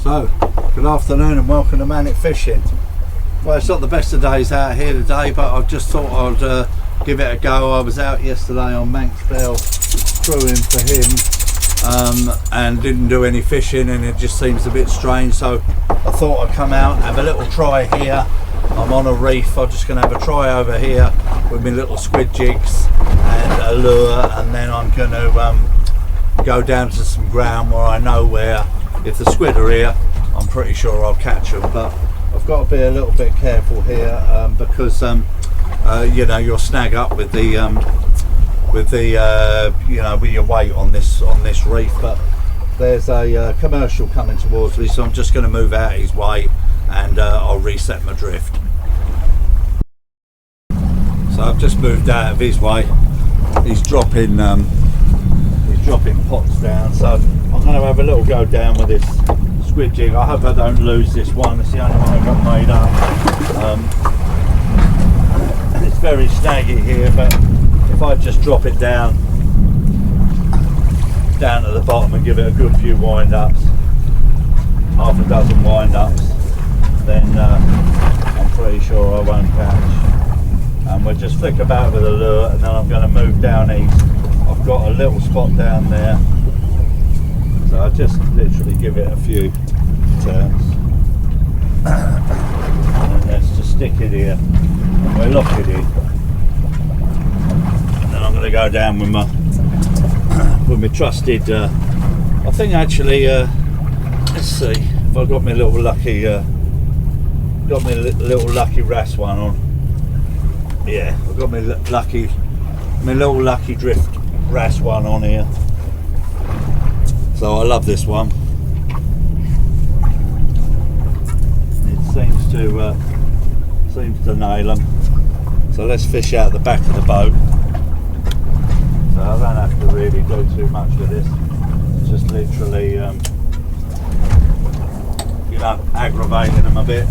So, good afternoon and welcome to Manic Fishing. Well, it's not the best of days out here today, but I just thought I'd give it a go. I was out yesterday on Manxville crewing for him and didn't do any fishing, and it just seems a bit strange, so I thought I'd come out and have a little try here. I'm on a reef. I'm just going to have a try over here with my little squid jigs and a lure, and then I'm going to go down to some ground where I know where, if the squid are here, I'm pretty sure I'll catch them. But I've got to be a little bit careful here because you know, you'll snag up with the you know, with your weight on this reef. But there's a commercial coming towards me, so I'm just going to move out his way and I'll reset my drift. So I've just moved out of his way. He's dropping pots down, so I'm going to have a little go down with this squid jig. I hope I don't lose this one. It's the only one I got made up. It's very snaggy here, but if I just drop it down to the bottom and give it a good few wind-ups, half a dozen wind-ups, then I'm pretty sure I won't catch. And we'll just flick about with a lure, and then I'm going to move down east. I've got a little spot down there, so I'll just literally give it a few turns, and let's just stick it here, and we'll lock it in, and then I'm going to go down with my trusted I think actually let's see if I've got my little lucky Wrasse one on. Yeah, I've got my little lucky drift Wrasse one on here, so I love this one. It seems to nail them. So let's fish out the back of the boat, so I don't have to really do too much with this. It's just literally you know, aggravating them a bit.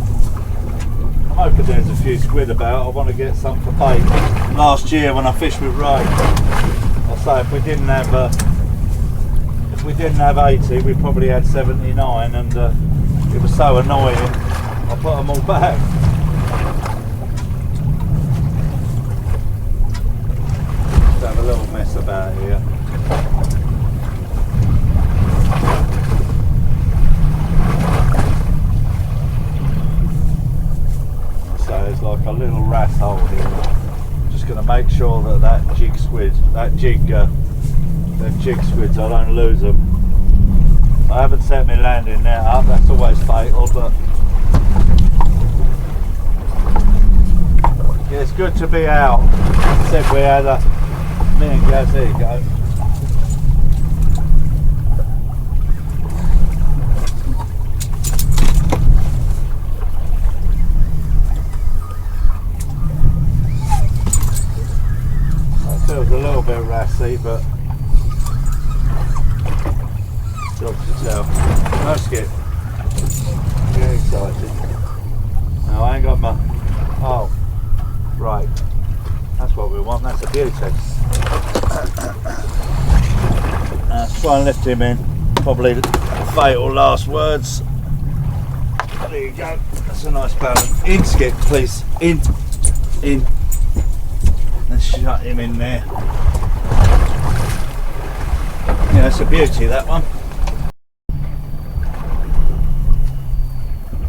I'm hoping there's a few squid about. I want to get some for bait. Last year when I fished with Reef, I'll say if we didn't have 80, we probably had 79, and it was so annoying, I put them all back. Just have a little mess about here. So there's like a little Wrasse hole here. Just going to make sure that jig squids, them jig squids, I don't lose them. I haven't set my landing net up, that's always fatal, but yeah, it's good to be out. Except we had me and Gaz, there you go. Feels a little bit rassy, but job to tell. No skip. Get excited. No, I ain't got my. Oh, right. That's what we want. That's a beauty. Let's try and lift him in. Probably the fatal last words. There you go. That's a nice balance. In skip, please. In. Let's shut him in there. Yeah, it's a beauty, that one.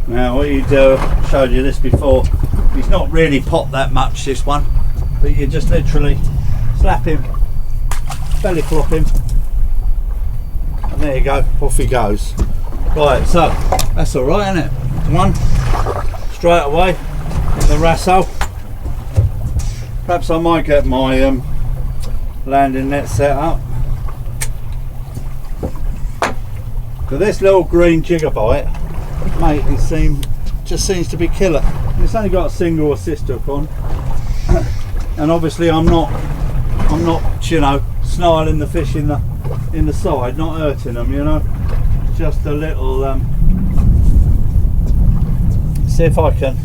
Now what you do, I showed you this before, he's not really popped that much, this one, but you just literally slap him, belly flop him, and there you go, off he goes. Right, so that's alright, isn't it? One, straight away in the Wrasse hole. Perhaps I might get my landing net set up. So this little green jiggerbite, mate, it just seems to be killer. And it's only got a single assist hook on, and obviously I'm not, you know, snarling the fish in the side, not hurting them, you know. It's just a little. See if I can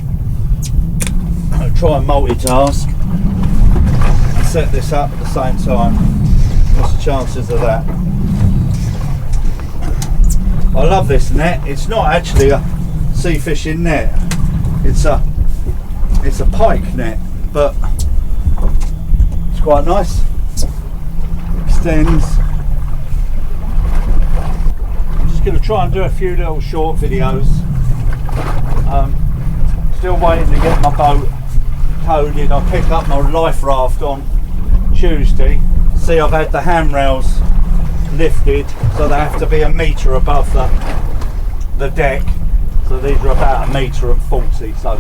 try and multitask. Set this up at the same time. What's the chances of that? I love this net. It's not actually a sea fishing net. It's a pike net, but it's quite nice. Extends. I'm just going to try and do a few little short videos. Still waiting to get my boat coded. I'll pick up my life raft on Tuesday. See, I've had the handrails lifted, so they have to be a metre above the deck. So these are about 1.40 m, so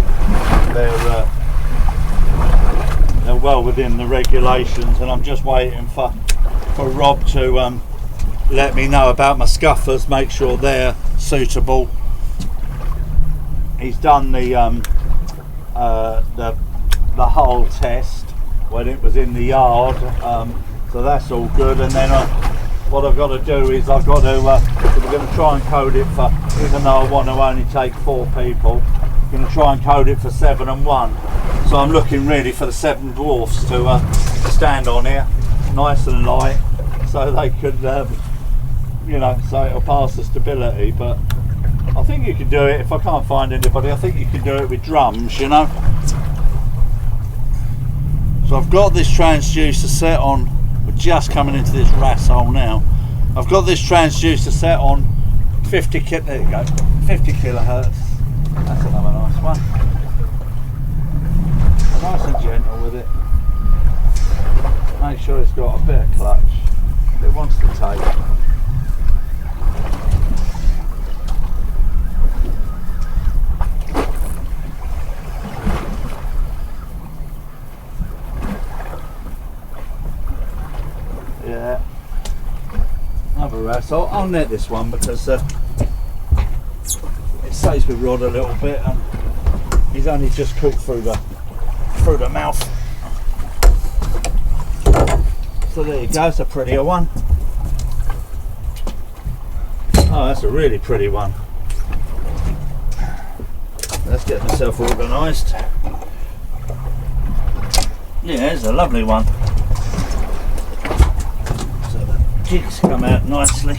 they're well within the regulations. And I'm just waiting for Rob to let me know about my scuffers, make sure they're suitable. He's done the hull test when it was in the yard, so that's all good. And then what I've got to do is I've got to we're going to try and code it for, even though I want to only take 4 people, I'm going to try and code it for 7 and 1. So I'm looking really for the 7 dwarfs to stand on here, nice and light, so they could, you know, so it'll pass the stability. But I think you can do it. If I can't find anybody, I think you can do it with drums, you know. So I've got this transducer set on. We're just coming into this Wrasse hole now. I've got this transducer set on 50 there you go, 50 kilohertz. That's another nice one. Nice and gentle with it. Make sure it's got a bit of clutch. It wants to take. Yeah, another Wrasse. I'll net this one because it saves my rod a little bit, and he's only just cooked through the mouth. So there you go. It's a prettier one. Oh, that's a really pretty one. Let's get myself organised. Yeah, it's a lovely one. Jigs come out nicely.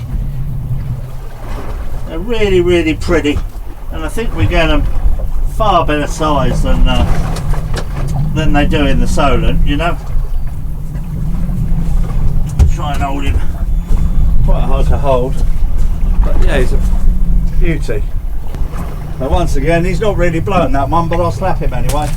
They're really, really pretty, and I think we get them far better size than they do in the Solent, you know. Try and hold him. Quite hard to hold, but yeah, he's a beauty. Now once again, he's not really blowing that one, but I'll slap him anyway.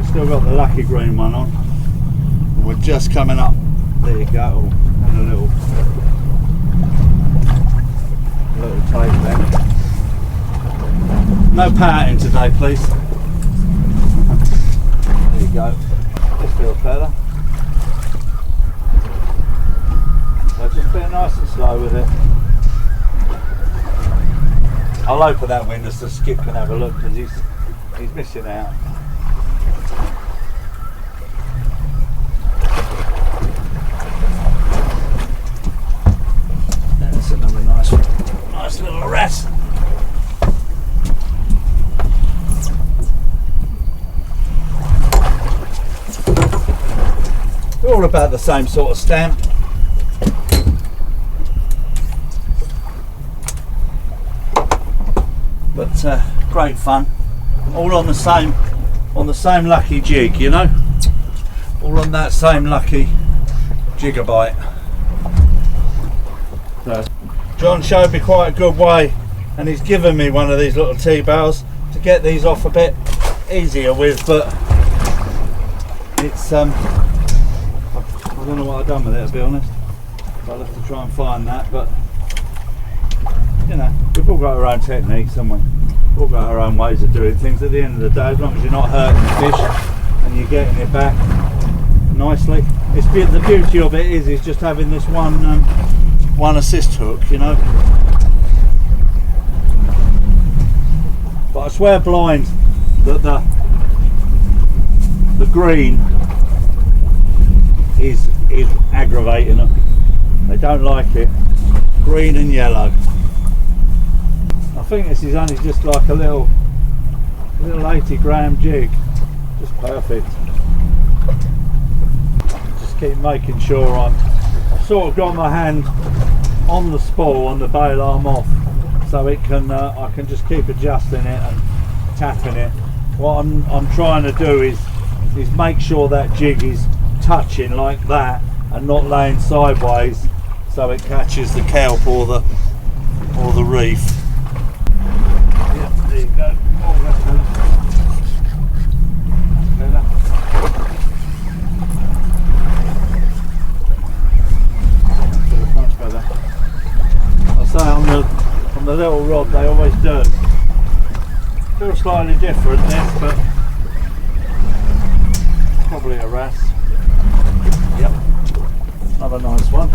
Still got the lucky green one on, and we're just coming up. There you go, on a little tape there. No pouting today, please. There you go. This feels better. So just being nice and slow with it. I'll open that window so Skip can have a look, because he's missing out. That's another nice little Wrasse. They're all about the same sort of stamp. But great fun. All on the same lucky jig, you know. All on that same lucky gigabyte. So John showed me quite a good way, and he's given me one of these little T-bales to get these off a bit easier with, but it's I don't know what I've done with it, to be honest. I'll have to try and find that, but you know, we've all got our own techniques, haven't we? We've all got our own ways of doing things. At the end of the day, as long as you're not hurting the fish and you're getting it back nicely, the beauty of it is just having this one assist hook, you know. But I swear blind that the green is aggravating them. They don't like it. Green and yellow. I think this is only just like a little Little 80-gram jig, just perfect. Just keep making sure I've sort of got my hand on the spool, on the bail arm off, so it can I can just keep adjusting it and tapping it. What I'm trying to do is make sure that jig is touching like that and not laying sideways, so it catches the kelp or the reef. Yep, there you go. Oh, that's better. That's much better. I say on the little rod they always do. Feels slightly different this, but probably a wrasse. Yep, another nice one.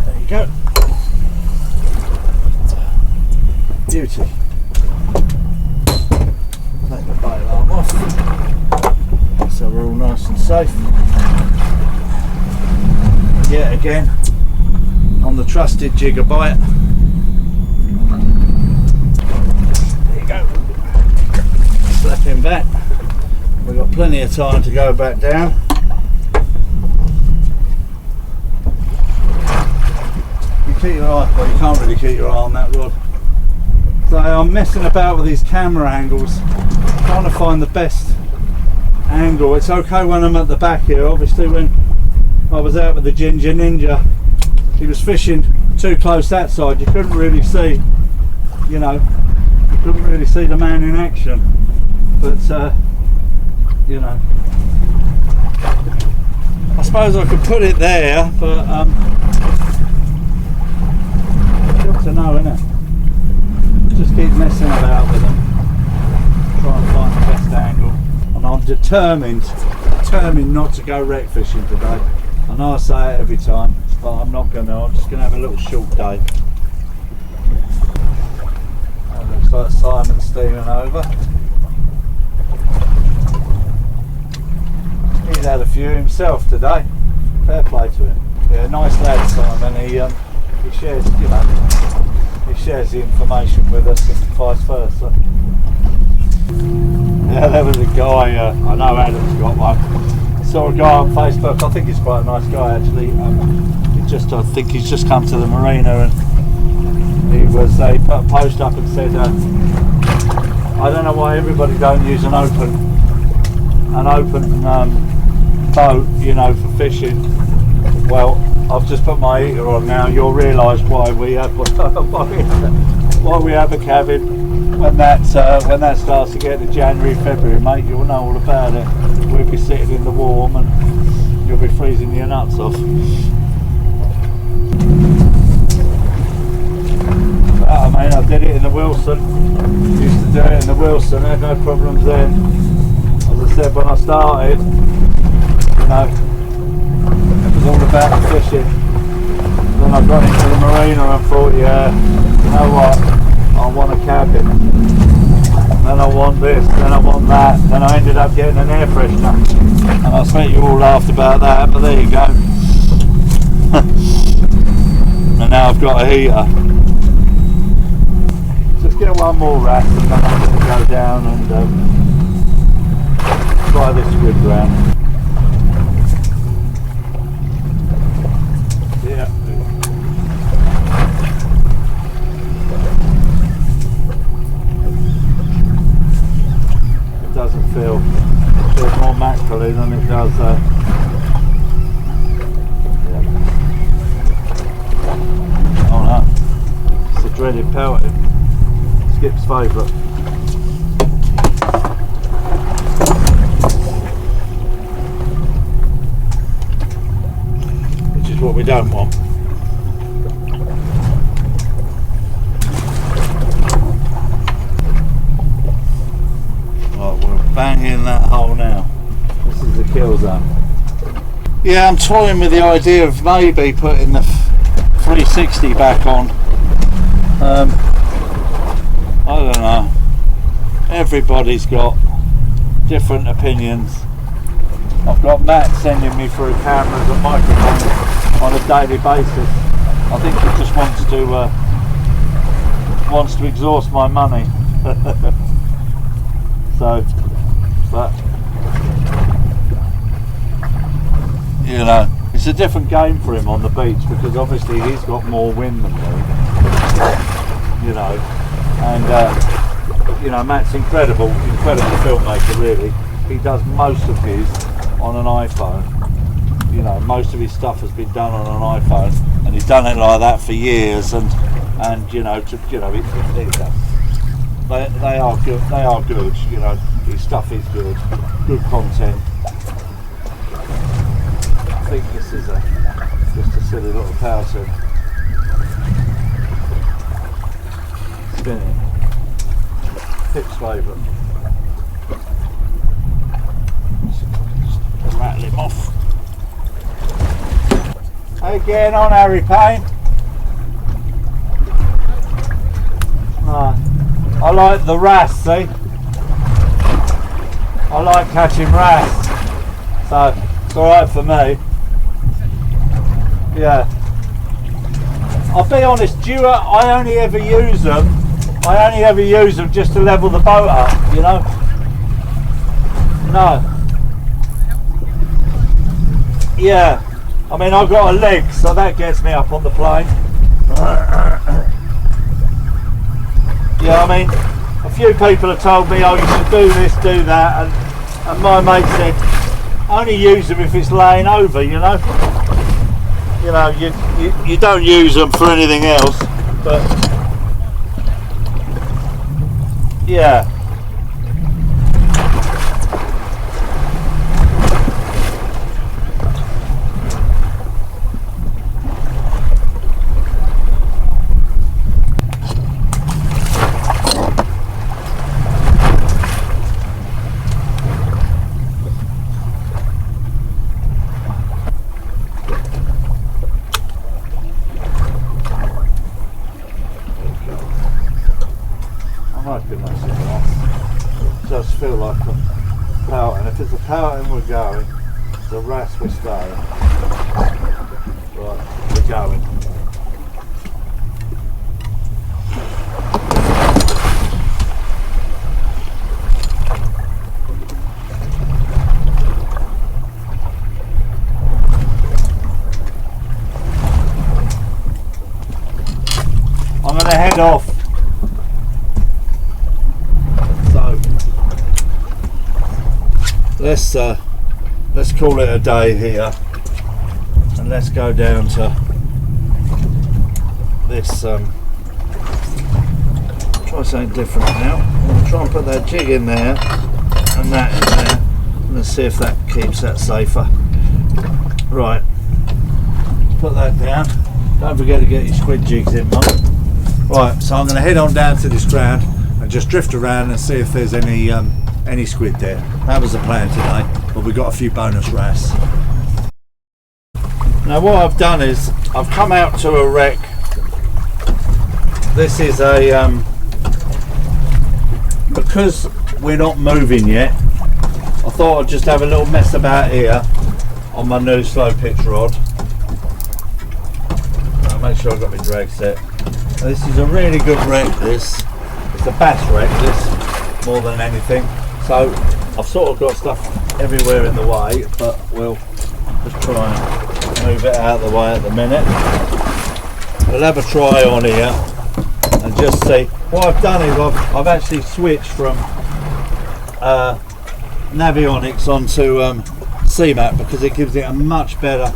There you go. Beauty. Take the bail arm off, so we're all nice and safe. Yet again, on the trusted jigger bite. There you go. Slap him back. We've got plenty of time to go back down. You keep your eye, well, you can't really keep your eye on that rod. So I'm messing about with these camera angles, trying to find the best angle. It's okay when I'm at the back here. Obviously when I was out with the Ginger Ninja, he was fishing too close that side. You couldn't really see, you know, you couldn't really see the man in action. But you know, I suppose I could put it there, but you have to know, innit? Just keep messing about with them, try and find the best angle. And I'm determined not to go wreck fishing today. I know I say it every time, but I'm not going to. I'm just going to have a little short day. That looks like Simon's steaming over. He's had a few himself today. Fair play to him. Yeah, nice lad, Simon. He shares, you know, he shares the information with us and vice versa. Yeah, there was a guy. I know Adam's got one. Saw a guy on Facebook. I think he's quite a nice guy actually. I think he's just come to the marina, and he put a post up and said, I don't know why everybody don't use an open boat, you know, for fishing. Well, I've just put my heater on now. You'll realise why we have a cabin. When that starts to get to January, February, mate, you'll know all about it. We'll be sitting in the warm and you'll be freezing your nuts off. But, I mean, I did it in the Wilson. Used to do it in the Wilson. Had no problems then. As I said, when I started, you know, it was all about the fishing. Then I got into the marina and thought, yeah, you know what? I want a cabin, then I want this, then I want that, then I ended up getting an air freshener, and I expect you all laughed about that, but there you go. And now I've got a heater. Just get one more wrasse and then I'm going to go down and try this squid round. Yeah. Doesn't feel more mackerel than it does yeah. Oh no, it's the dreaded pelting. Skip's favourite. Which is what we don't want. Banging that hole now. This is the kill zone. Yeah, I'm toying with the idea of maybe putting the 360 back on. I don't know. Everybody's got different opinions. I've got Matt sending me through cameras and microphones on a daily basis. I think it just wants to exhaust my money. So, but you know, it's a different game for him on the beach because obviously he's got more wind than me. You know, and you know, Matt's incredible filmmaker. Really, he does most of his on an iPhone. You know, most of his stuff has been done on an iPhone, and he's done it like that for years. And you know, they are good. They are good. You know, his stuff is good content. I think this is just a silly little person spinning. Pip's favourite. Just rattle him off. How you getting on, Harry Payne? I like the wrasse, see? I like catching wrasse, so it's alright for me. Yeah. I'll be honest, I only ever use them just to level the boat up, you know? No. Yeah. I mean, I've got a leg, so that gets me up on the plane. Yeah, I mean, a few people have told me, oh, you should do this, do that, and my mate said, only use them if it's laying over, you know? You know, you don't use them for anything else, but yeah. Does feel like a pouting. If it's a pouting, we're going. The wrasse, we're staying. Right, we're going. I'm going to head off. Let's call it a day here, and let's go down to this. Try something different now. I'm going to try and put that jig in there and that in there, and let's see if that keeps that safer. Right, put that down. Don't forget to get your squid jigs in, Mum. Right, so I'm going to head on down to this ground and just drift around and see if there's any squid there. That was the plan today, but we got a few bonus wrasse. Now what I've done is I've come out to a wreck. This is a because we're not moving yet, I thought I'd just have a little mess about here on my new slow pitch rod. I'll make sure I've got my drag set. Now, this is a really good wreck. It's a bass wreck, this, more than anything. So I've sort of got stuff everywhere in the way, but we'll just try and move it out of the way at the minute. We'll have a try on here and just see. What I've done is I've actually switched from Navionics onto CMAP because it gives it a much better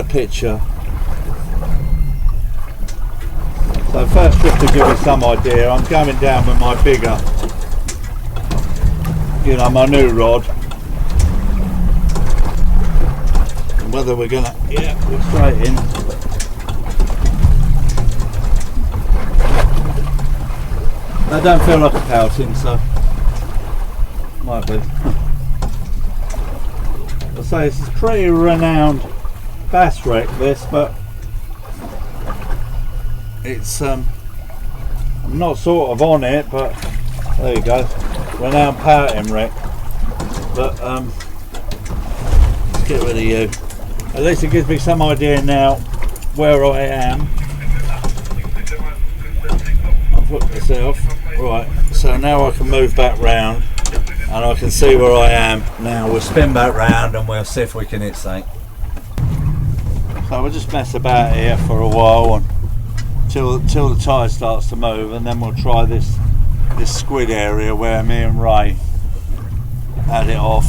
picture. So first, just to give you some idea, I'm going down with my bigger, you know, my new rod. And whether we're gonna, yeah, we're straight in. That don't feel like a pouting, so might be. I say this is pretty renowned bass wreck, this, but it's I'm not sort of on it, but there you go. Renowned pouting wreck. But let's get rid of you. At least it gives me some idea now where I am. I'll put this off. Right, so now I can move back round and I can see where I am. Now we'll spin back round and we'll see if we can hit something. So we'll just mess about here for a while until the tide starts to move, and then we'll try this squid area where me and Ray had it off.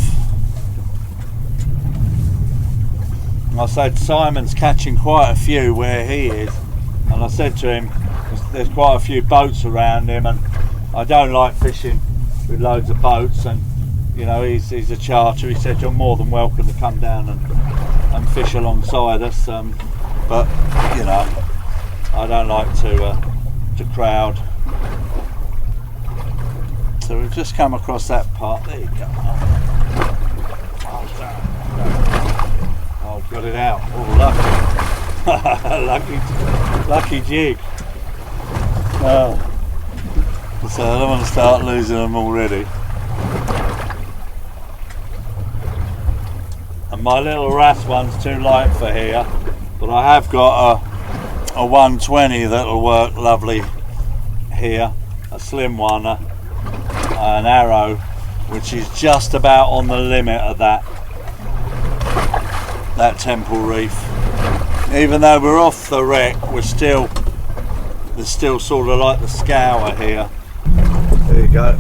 And I said Simon's catching quite a few where he is, and I said to him there's quite a few boats around him, and I don't like fishing with loads of boats, and you know he's a charter. He said you're more than welcome to come down and fish alongside us, but you know I don't like to crowd. So we've just come across that part. There you go. Oh, got it out. Oh, lucky. lucky jig. So I don't want to start losing them already. And my little Wrasse one's too light for here, but I have got a 120 that'll work lovely here, a slim one, an arrow, which is just about on the limit of that Temple Reef. Even though we're off the wreck, there's still sort of like the scour here. There you go.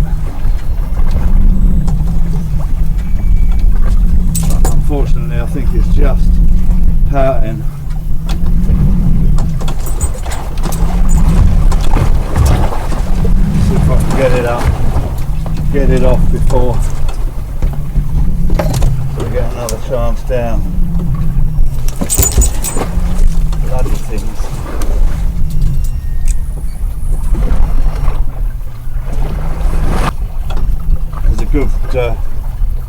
But unfortunately, I think it's just pouting. See if I can get it up, get it off before we get another chance down. Bloody things.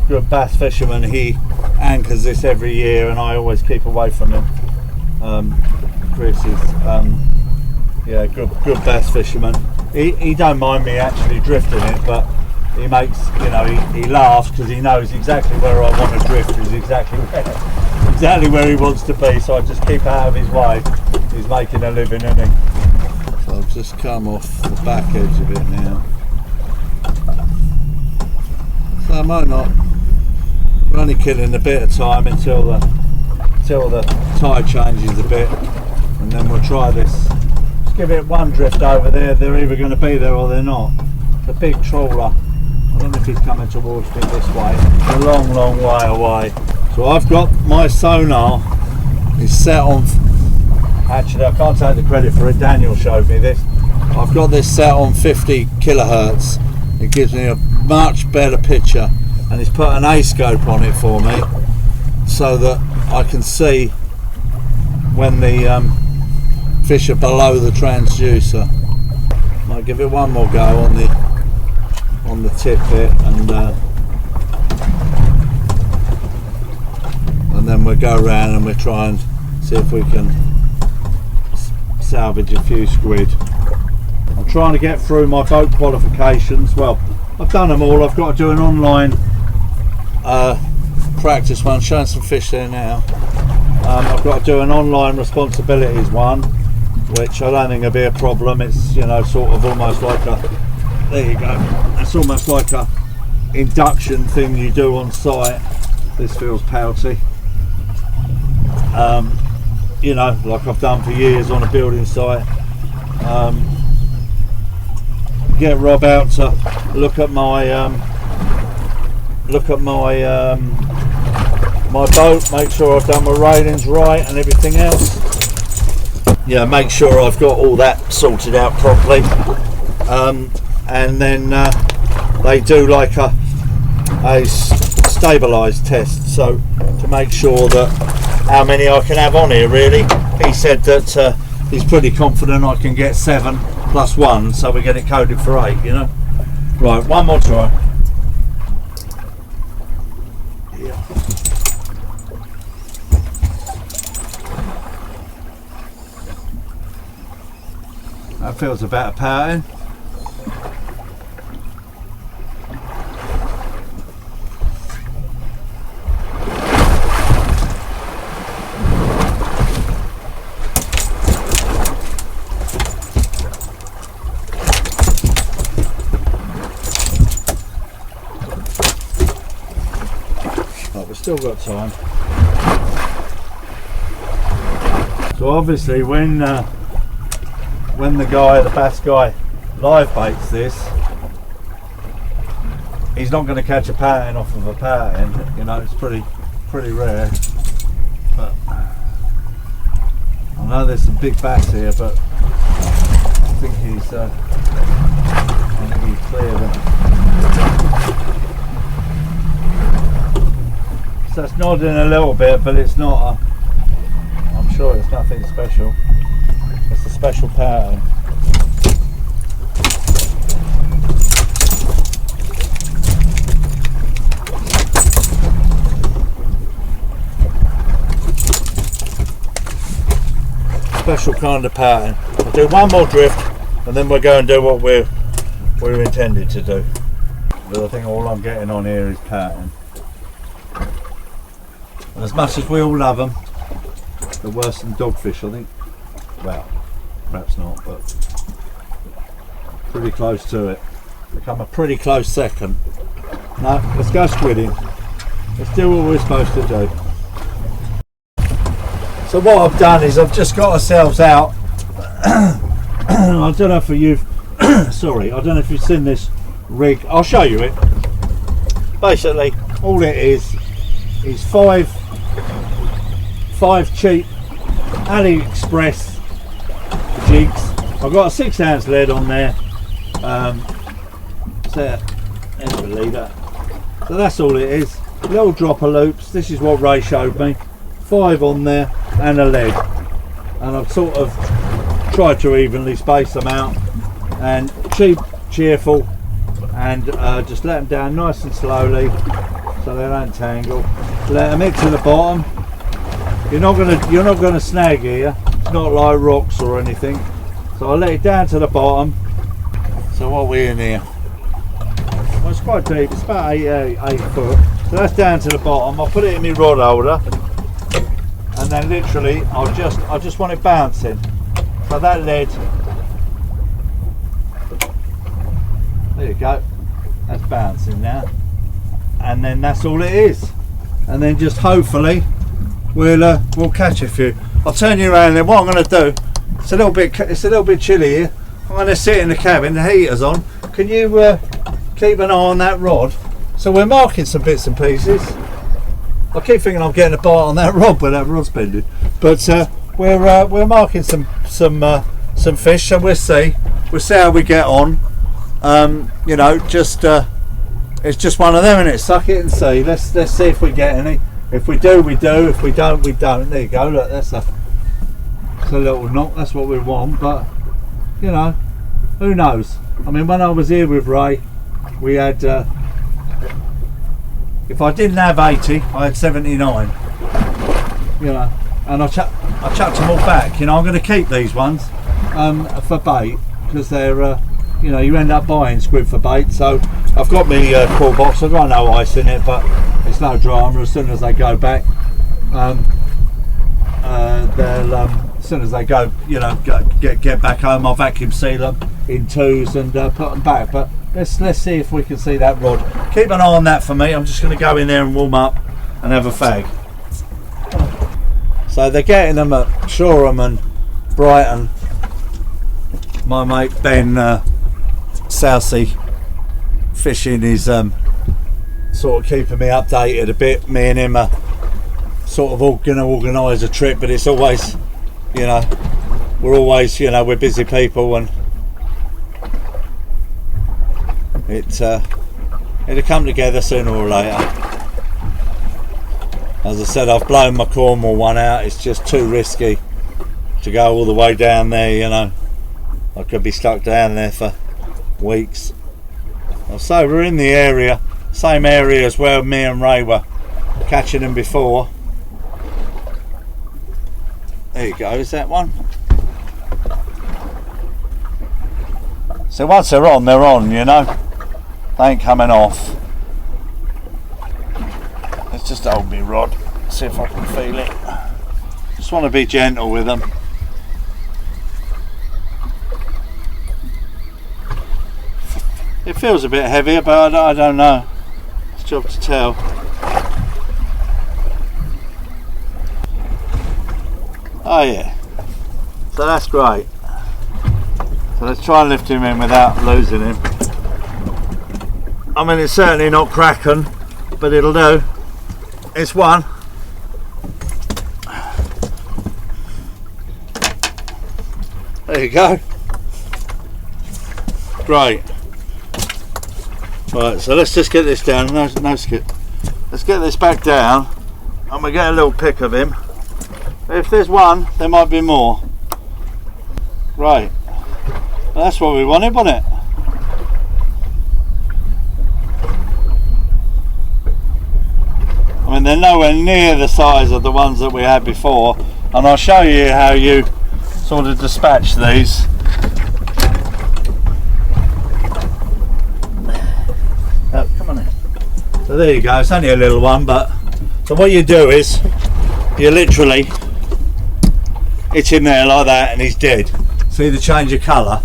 Good bass fisherman. He anchors this every year, and I always keep away from him. Chris is yeah, good bass fisherman. He don't mind me actually drifting it, but he makes, you know, he laughs because he knows exactly where I want to drift is exactly where he wants to be. So I just keep out of his way. He's making a living, isn't he? So I've just come off the back edge of it now. So I might not. We're only killing a bit of time until the tide changes a bit, and then we'll try this. Just give it one drift over there. They're either going to be there or they're not. It's a big trawler. I don't know if he's coming towards me this way. It's a long way away. So I've got my sonar is set on. Actually, I can't take the credit for it. Daniel showed me this. I've got this set on 50 kilohertz. It gives me a much better picture, and he's put an A-scope on it for me so that I can see when the fish are below the transducer. I'll give it one more go on the tip here, and then we'll go around and we'll try and see if we can salvage a few squid. I'm trying to get through my boat qualifications. Well, I've done them all. I've got to do an online practice one, showing some fish there now. I've got to do an online responsibilities one, which I don't think will be a problem. It's, you know, sort of almost like a, there you go, it's almost like a induction thing you do on site. This feels pouty. You know, like I've done for years on a building site. Get Rob out to look at my my boat, make sure I've done my railings right and everything else. Yeah, make sure I've got all that sorted out properly. And then they do like a stabilised test, so to make sure that how many I can have on here really. He said that he's pretty confident I can get 7 plus 1, so we get it coded for 8, you know. Right, one more try. Yeah. That feels about a pouting. Still got time. So obviously when the bass guy live baits this, he's not going to catch a pattern off of a pattern. You know, it's pretty rare. But I know there's some big bass here, but I think he's cleared them. So it's nodding a little bit, but it's not. I'm sure it's nothing special. It's a special pattern. Special kind of pattern. I'll do one more drift and then we'll go and do what we're intended to do. But I think all I'm getting on here is pattern. And as much as we all love them, they're worse than dogfish, I think. Well, perhaps not, but pretty close to it. Become a pretty close second. No, let's go squidding. Let's do what we're supposed to do. So what I've done is I've just got ourselves out. I don't know if you've sorry, I don't know if you've seen this rig. I'll show you it. Basically, all it is five cheap AliExpress jigs. I've got a 6-ounce lead on there. There's the leader. So that's all it is. Little dropper loops. This is what Ray showed me. 5 on there and a lead, and I've sort of tried to evenly space them out, and cheap, cheerful, and just let them down nice and slowly so they don't tangle. Let them hit to the bottom. You're not gonna snag here. It's not like rocks or anything. So I let it down to the bottom. So what are we in here? Well, it's quite deep. It's about 8 foot. So that's down to the bottom. I'll put it in my rod holder. And then literally I just want it bouncing. So that lead, there you go, that's bouncing now, and then that's all it is. And then just hopefully we'll catch a few. I'll turn you around then. What I'm going to do, it's a little bit chilly here. I'm going to sit in the cabin, the heater's on. Can you keep an eye on that rod? So we're marking some bits and pieces. I keep thinking I'm getting a bite on that rod when that rod's bending, but we're marking some fish, so we'll see how we get on. You know, just it's just one of them, isn't it? Suck it and see. Let's see if we get any. If we do, we do. If we don't, we don't. There you go. Look, that's a little knock. That's what we want, but you know, who knows? I mean, when I was here with Ray, we had. If I didn't have 80, I had 79. You know, and I chucked them all back. You know, I'm going to keep these ones for bait because they're, you know, you end up buying squid for bait. So I've got my cool box. I've got no ice in it, but it's no drama. As soon as they go back, they'll as soon as they go, you know, get back home, I'll vacuum seal them in 2s and put them back. But let's see if we can see that rod. Keep an eye on that for me. I'm just going to go in there and warm up and have a fag. So they're getting them at Shoreham and Brighton. My mate Ben Southsey fishing is sort of keeping me updated a bit. Me and him are sort of all going to organise a trip, but it's always, you know, we're busy people, and it'll come together sooner or later. As I said, I've blown my Cornwall one out. It's just too risky to go all the way down there, you know. I could be stuck down there for weeks. So we're in the area, same area as where me and Ray were catching them before. There you go, is that one? So once they're on, you know. They ain't coming off. Let's just hold me rod, see if I can feel it. Just want to be gentle with them. It feels a bit heavier, but I don't know. It's a job to tell. Oh yeah, so that's great. So let's try and lift him in without losing him. I mean, it's certainly not cracking, but it'll do. It's one. There you go. Great. Right, so let's just get this down. No skip. Let's get this back down and we get a little pick of him. If there's one, there might be more. Right. Well, that's what we wanted, wasn't it? I mean, they're nowhere near the size of the ones that we had before, and I'll show you how you sort of dispatch these. Oh, come on in. So there you go, it's only a little one, but so what you do is you literally hit him there like that and he's dead. See the change of colour?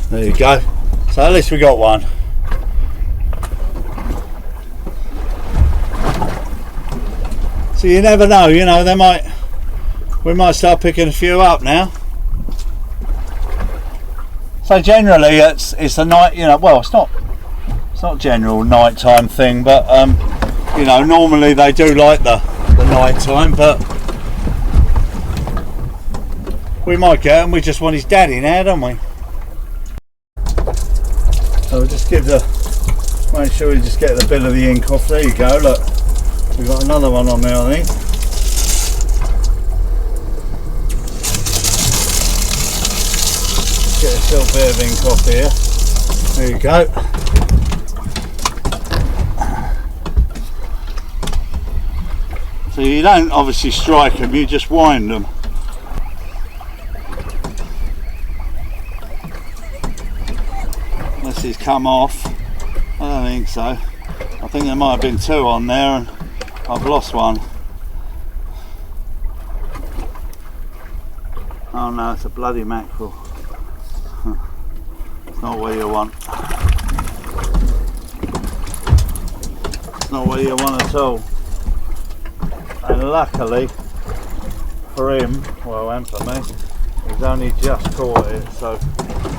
There you go. So at least we got one. So you never know, you know, we might start picking a few up now. So generally it's a night, you know, well it's not general nighttime thing, but you know, normally they do like the nighttime, but we might get him. We just want his daddy now, don't we? So we'll just make sure we just get the bit of the ink off. There you go, look, we've got another one on there, I think. Get a little bit of ink off here. There you go. So you don't obviously strike them, you just wind them. Unless he's come off. I don't think so. I think there might have been two on there and I've lost one. Oh no, it's a bloody mackerel. It's not what you want. It's not what you want at all. And luckily for him, well, and for me, he's only just caught it, so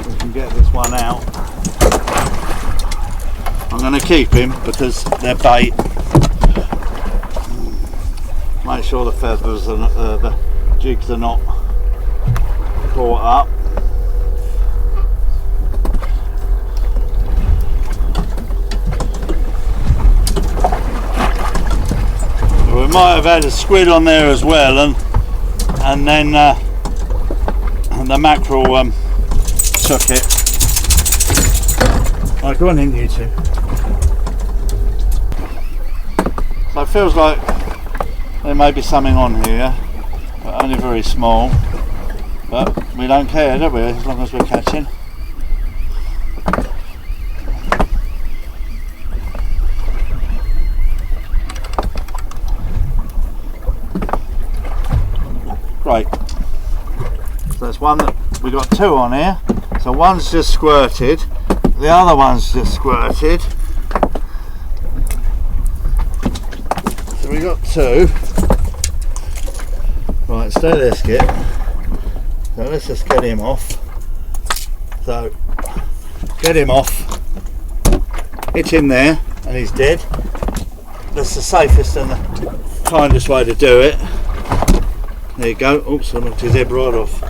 we can get this one out. I'm going to keep him because they're bait. Make sure the feathers and the jigs are not caught up. We might have had a squid on there as well, and then the mackerel took it. Right, go on in, you two. So it feels like there may be something on here, but only very small. But we don't care, do we? As long as we're catching. Great. So there's one that we got two on here. So one's just squirted, the other one's just squirted. So we got two. Right, stay there, Skip. So let's just get him off. So get him off. Hit him there, and he's dead. That's the safest and the kindest way to do it. There you go. Oops, I knocked his head right off.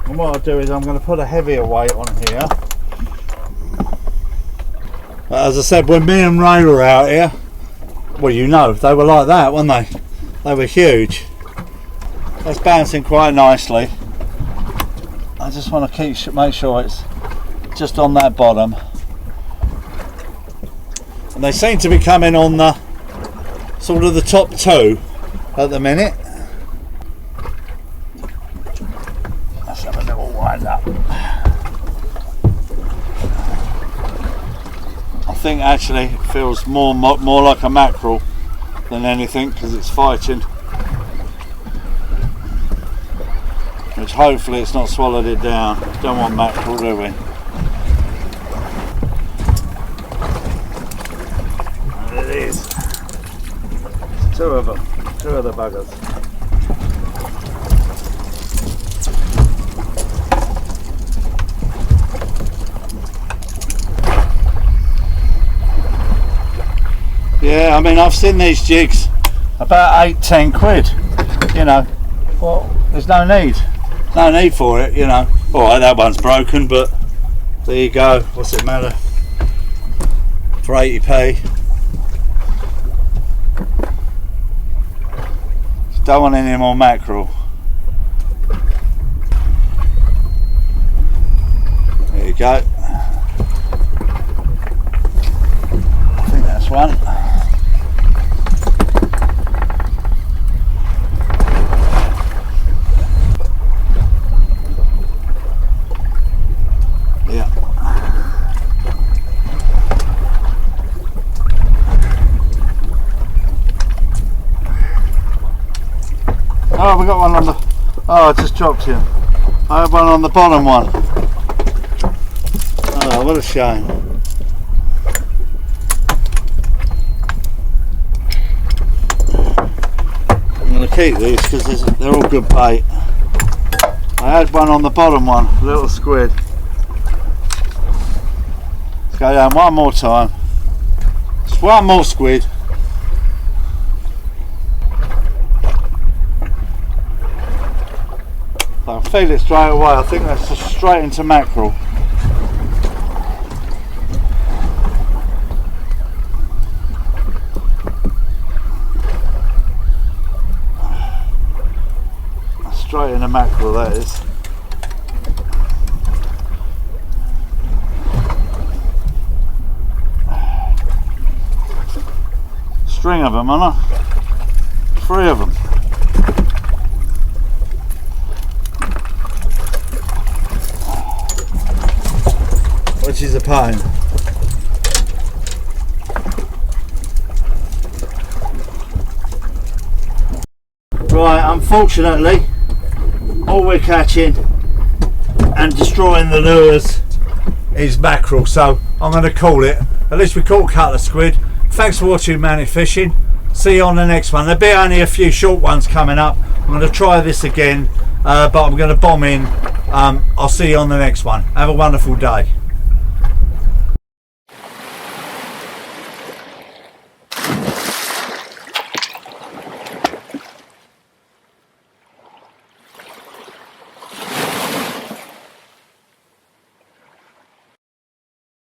And what I'll do is I'm going to put a heavier weight on here. But as I said, when me and Ray were out here, well, you know, they were like that, weren't they? They were huge. That's bouncing quite nicely. I just want to make sure it's just on that bottom. And they seem to be coming on the sort of the top two at the minute. Let's have a little wind up. I think actually it feels more like a mackerel than anything because it's fighting. Which hopefully it's not swallowed it down. Don't want mackerel, do we? is. Two of them, two of the buggers. Yeah, I mean, I've seen these jigs about 8-10 quid, you know. Well, there's no need for it, you know. Alright, that one's broken, but there you go. What's it matter? For 80p. Don't want any more mackerel. There you go. I think that's one. Oh, we got one on the. Oh, I just dropped him. I had one on the bottom one. Oh, what a shame. I'm going to keep these because they're all good bait. I had one on the bottom one, a little squid. Let's go down one more time. Just one more squid. I can feel it straight away. I think that's just straight into mackerel. Straight into mackerel, that is. String of them, aren't I? 3 of them. Which is a pain. Right, unfortunately, all we're catching and destroying the lures is mackerel, so I'm going to call it. At least we caught a couple of squid. Thanks for watching Manic Fishing. See you on the next one. There'll be only a few short ones coming up. I'm going to try this again, but I'm going to bomb in. I'll see you on the next one. Have a wonderful day.